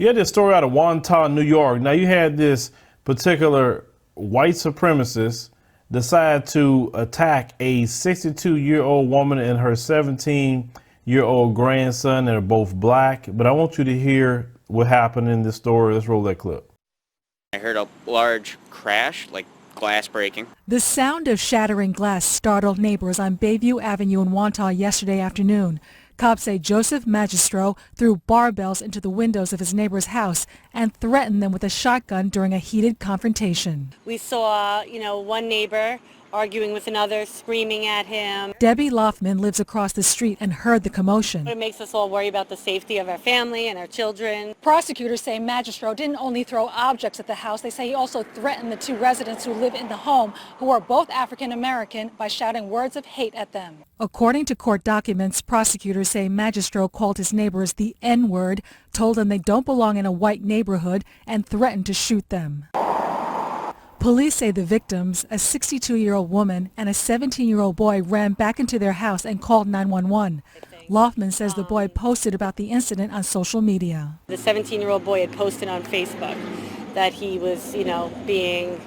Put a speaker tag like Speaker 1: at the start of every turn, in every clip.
Speaker 1: You had this story out of Wantagh, New York. Now, you had this particular white supremacist decide to attack a 62-year-old woman and her 17-year-old grandson. They're both black. But I want you to hear what happened in this story. Let's roll that clip.
Speaker 2: I heard a large crash, like glass breaking.
Speaker 3: The sound of shattering glass startled neighbors on Bayview Avenue in Wantagh yesterday afternoon. Cops say Joseph Magistro threw barbells into the windows of his neighbor's house and threatened them with a shotgun during a heated confrontation.
Speaker 4: We saw, one neighbor arguing with another, screaming at him.
Speaker 3: Debbie Loffman lives across the street and heard the commotion.
Speaker 4: It makes us all worry about the safety of our family and our children.
Speaker 3: Prosecutors say Magistro didn't only throw objects at the house. They say he also threatened the two residents who live in the home, who are both African American, by shouting words of hate at them. According to court documents, prosecutors say Magistro called his neighbors the N-word, told them they don't belong in a white neighborhood, and threatened to shoot them. Police say the victims, a 62-year-old woman and a 17-year-old boy, ran back into their house and called 911. Loffman says the boy posted about the incident on social media.
Speaker 4: The 17-year-old boy had posted on Facebook that he was, being,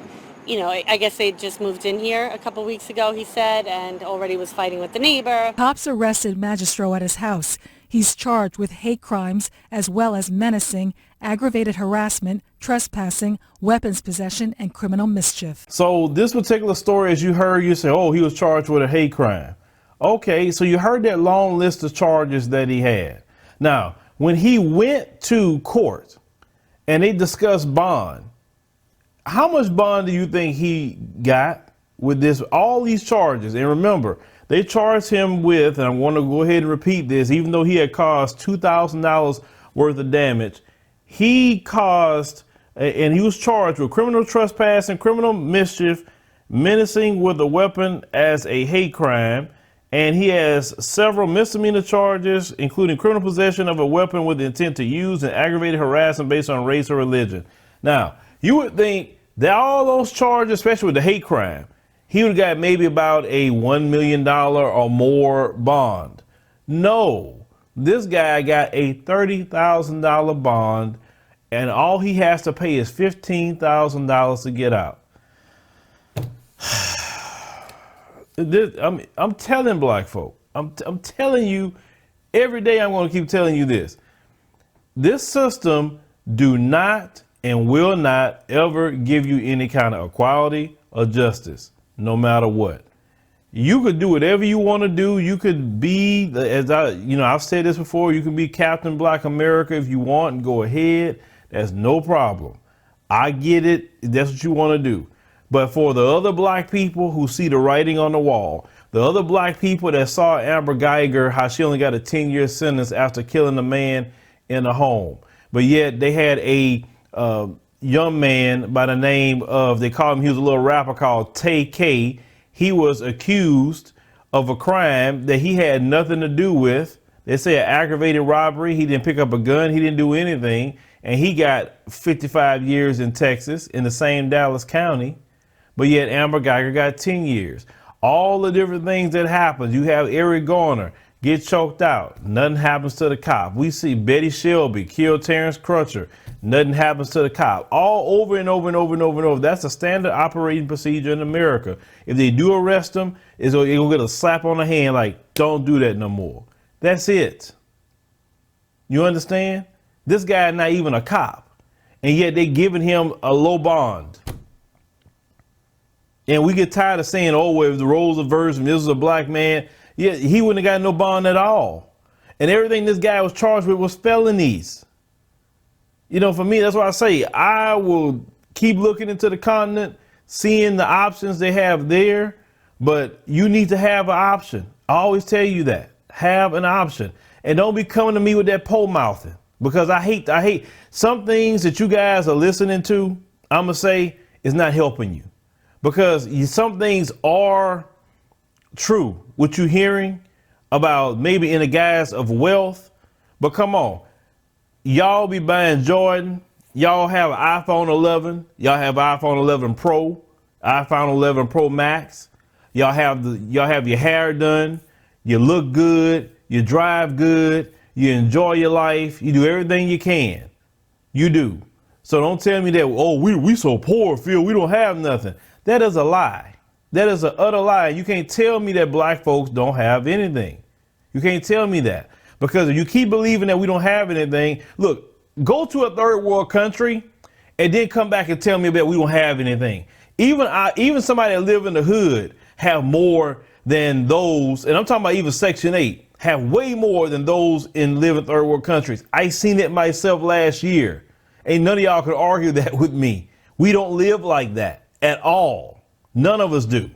Speaker 4: I guess they just moved in here a couple weeks ago, he said, and already was fighting with the neighbor.
Speaker 3: Cops arrested Magistro at his house. He's charged with hate crimes as well as menacing, aggravated harassment, trespassing, weapons possession, and criminal mischief.
Speaker 1: So this particular story, as you heard, you say, oh, he was charged with a hate crime. Okay, so you heard that long list of charges that he had. Now, when he went to court and they discussed bond, how much bond do you think he got with this, all these charges? And remember, they charged him with, and I want to go ahead and repeat this, even though he had caused $2,000 worth of damage, he caused, and he was charged with criminal trespass and criminal mischief, menacing with a weapon as a hate crime, and he has several misdemeanor charges, including criminal possession of a weapon with the intent to use and aggravated harassment based on race or religion. Now, you would think that all those charges, especially with the hate crime, he would have got maybe about a $1 million or more bond. No, this guy got a $30,000 bond, and all he has to pay is $15,000 to get out. I'm telling black folk, I'm telling you, every day I'm going to keep telling you this. This system do not and will not ever give you any kind of equality or justice. No matter what, you could do whatever you want to do. You could be, I've said this before, you can be Captain Black America if you want and go ahead. That's no problem. I get it. That's what you want to do. But for the other black people who see the writing on the wall, the other black people that saw Amber Geiger, how she only got a 10-year sentence after killing a man in a home, but yet they had a young man by the name of, they called him, he was a little rapper called Tay K. He was accused of a crime that he had nothing to do with. They say an aggravated robbery. He didn't pick up a gun. He didn't do anything. And he got 55 years in Texas in the same Dallas County. But yet Amber Geiger got 10 years. All the different things that happen. You have Eric Garner get choked out. Nothing happens to the cop. We see Betty Shelby kill Terrence Crutcher. Nothing happens to the cop. All over and over and over and over and over. That's a standard operating procedure in America. If they do arrest them, you'll get a slap on the hand like, don't do that no more. That's it. You understand? This guy not even a cop. And yet they giving him a low bond. And we get tired of saying, oh, well, if the roles reversed and this was a black man, yeah, he wouldn't have got no bond at all. And everything this guy was charged with was felonies. For me, that's why I say I will keep looking into the continent, seeing the options they have there. But you need to have an option. I always tell you that. Have an option. And don't be coming to me with that pole mouthing, because I hate some things that you guys are listening to. I'm going to say is not helping you, because some things are true. What you're hearing about maybe in the guise of wealth. But come on. Y'all be buying Jordan. Y'all have an iPhone 11. Y'all have iPhone 11 Pro, iPhone 11 Pro Max. Y'all have your hair done. You look good. You drive good. You enjoy your life. You do everything you can. You do. So don't tell me that, oh, we so poor, Phil, we don't have nothing. That is a lie. That is an utter lie. You can't tell me that black folks don't have anything. You can't tell me that. Because if you keep believing that we don't have anything, look, go to a third world country and then come back and tell me that we don't have anything. Even somebody that live in the hood have more than those, and I'm talking about even Section 8, have way more than those in living third world countries. I seen it myself last year. Ain't none of y'all could argue that with me. We don't live like that at all. None of us do.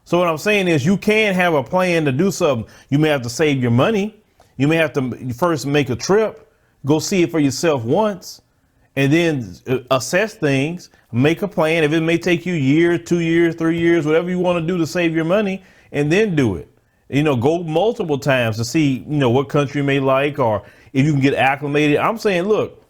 Speaker 1: So what I'm saying is you can have a plan to do something. You may have to save your money. You may have to first make a trip, go see it for yourself once, and then assess things, make a plan. If it may take you a year, 2 years, 3 years, whatever you want to do to save your money, and then do it. Go multiple times to see, what country you may like, or if you can get acclimated. I'm saying, look,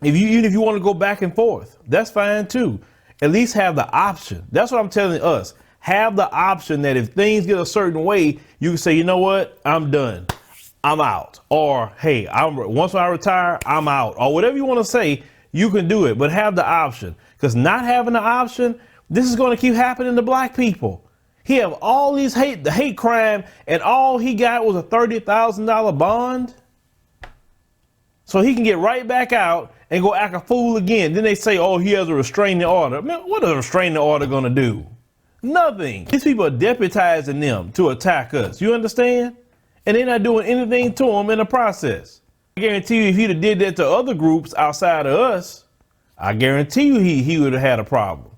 Speaker 1: even if you want to go back and forth, that's fine too. At least have the option. That's what I'm telling us. Have the option that if things get a certain way, you can say, you know what, I'm done. I'm out. Or, hey, once I retire, I'm out. Or whatever you want to say, you can do it. But have the option. Because not having the option, this is going to keep happening to black people. He have all these hate crime, and all he got was a $30,000 bond. So he can get right back out and go act a fool again. Then they say, oh, he has a restraining order. Man, what is a restraining order going to do? Nothing. These people are deputizing them to attack us. You understand? And they're not doing anything to them in the process. I guarantee you, if he'd have did that to other groups outside of us, I guarantee you he would have had a problem.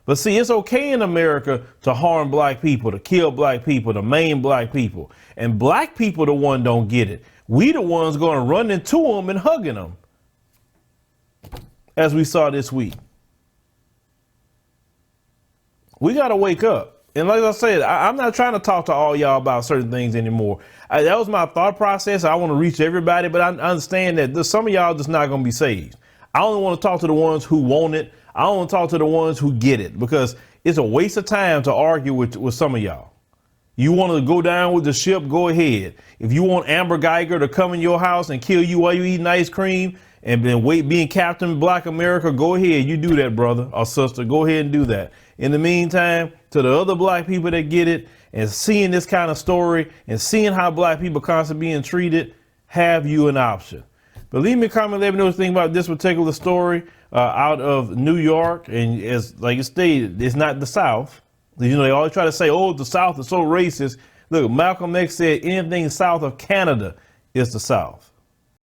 Speaker 1: But see, it's okay in America to harm black people, to kill black people, to maim black people. And black people, the one don't get it. We the ones going to run into them and hugging them, as we saw this week. We got to wake up. And like I said, I'm not trying to talk to all y'all about certain things anymore. That was my thought process. I want to reach everybody, but I understand that some of y'all just not going to be saved. I only want to talk to the ones who want it. I don't want to talk to the ones who get it, because it's a waste of time to argue with some of y'all. You want to go down with the ship, go ahead. If you want Amber Geiger to come in your house and kill you while you eating ice cream and then being Captain Black America, go ahead. You do that, brother or sister. Go ahead and do that. In the meantime, to the other black people that get it and seeing this kind of story and seeing how black people constantly being treated, have you an option. But leave me a comment, let me know what you think about this particular story out of New York. And as like you stated, it's not the South. They always try to say, oh, the South is so racist. Look, Malcolm X said anything south of Canada is the South.